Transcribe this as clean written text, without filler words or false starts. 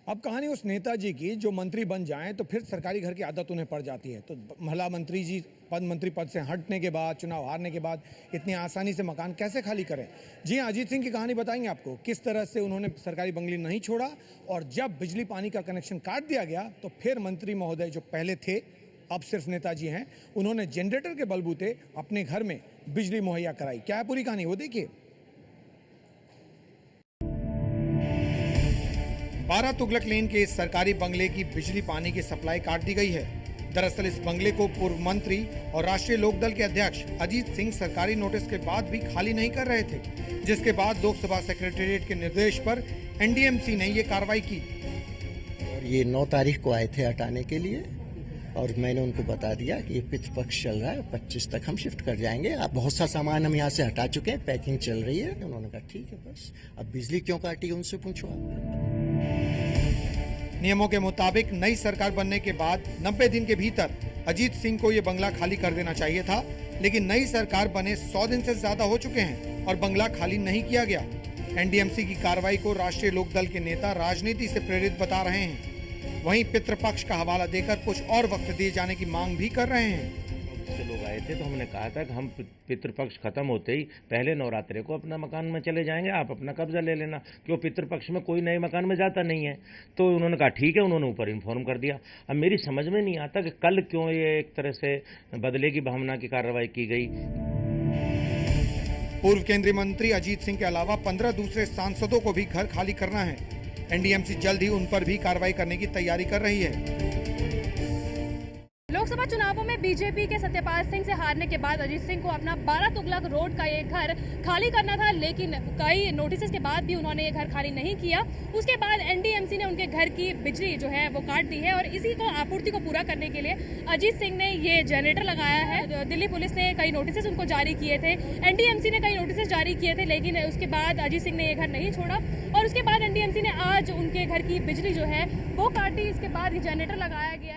अब कहानी उस नेताजी की जो मंत्री बन जाएं तो फिर सरकारी घर की आदत उन्हें पड़ जाती है। तो महिला मंत्री पद से हटने के बाद, चुनाव हारने के बाद इतनी आसानी से मकान कैसे खाली करें। जी हाँ, अजीत सिंह की कहानी बताएंगे आपको, किस तरह से उन्होंने सरकारी बंगले नहीं छोड़ा और जब बिजली पानी का कनेक्शन काट दिया गया तो फिर मंत्री महोदय जो पहले थे, अब सिर्फ नेताजी हैं, उन्होंने जनरेटर के बलबूते अपने घर में बिजली मुहैया कराई। क्या है पूरी कहानी, वो देखिए। 12 तुगलक लेन के इस सरकारी बंगले की बिजली पानी की सप्लाई काट दी गई है। दरअसल इस बंगले को पूर्व मंत्री और राष्ट्रीय लोकदल के अध्यक्ष अजीत सिंह सरकारी नोटिस के बाद भी खाली नहीं कर रहे थे, जिसके बाद लोकसभा सेक्रेटेरिएट के निर्देश पर एनडीएमसी ने ये कार्रवाई की। और ये 9 तारीख को आए थे हटाने के लिए और मैंने उनको बता दिया कि ये पितृपक्ष चल रहा है, 25 तक हम शिफ्ट कर जाएंगे। अब बहुत सा सामान हम यहाँ से हटा चुके हैं, पैकिंग चल रही है। उन्होंने कहा ठीक है, बस अब बिजली क्यों काटी उनसे पूछो आप। नियमों के मुताबिक नई सरकार बनने के बाद 90 दिन के भीतर अजीत सिंह को ये बंगला खाली कर देना चाहिए था, लेकिन नई सरकार बने 100 दिन से ज्यादा हो चुके हैं और बंगला खाली नहीं किया गया। एनडीएमसी की कार्रवाई को राष्ट्रीय लोकदल के नेता राजनीति से प्रेरित बता रहे हैं। वहीं पितृपक्ष का हवाला देकर कुछ और वक्त दिए जाने की मांग भी कर रहे हैं। से लोग आए थे तो हमने कहा था कि हम पितृपक्ष खत्म होते ही पहले नवरात्रे को अपना मकान में चले जाएंगे, आप अपना कब्जा ले लेना, क्यों पितृपक्ष में कोई नए मकान में जाता नहीं है। तो उन्होंने कहा ठीक है, उन्होंने ऊपर इन्फॉर्म कर दिया। अब मेरी समझ में नहीं आता कि कल क्यों ये एक तरह से बदले की भावना की कार्रवाई की गई। पूर्व केंद्रीय मंत्री अजीत सिंह के अलावा 15 दूसरे सांसदों को भी घर खाली करना है। एनडीएमसी जल्द ही उन पर भी कार्रवाई करने की तैयारी कर रही है। लोकसभा चुनावों में बीजेपी के सत्यपाल सिंह से हारने के बाद अजीत सिंह को अपना 12 तुगलक रोड का ये घर खाली करना था, लेकिन कई नोटिस के बाद भी उन्होंने ये घर खाली नहीं किया। उसके बाद एनडीएमसी ने उनके घर की बिजली जो है वो काट दी है और इसी को आपूर्ति को पूरा करने के लिए अजीत सिंह ने ये जनरेटर लगाया है। दिल्ली पुलिस ने कई नोटिस उनको जारी किए थे, एनडीएमसी ने कई नोटिस जारी किए थे, लेकिन उसके बाद अजीत सिंह ने ये घर नहीं छोड़ा और उसके बाद एनडीएमसी ने आज उनके घर की बिजली जो है वो काटी। इसके बाद ये जनरेटर लगाया गया।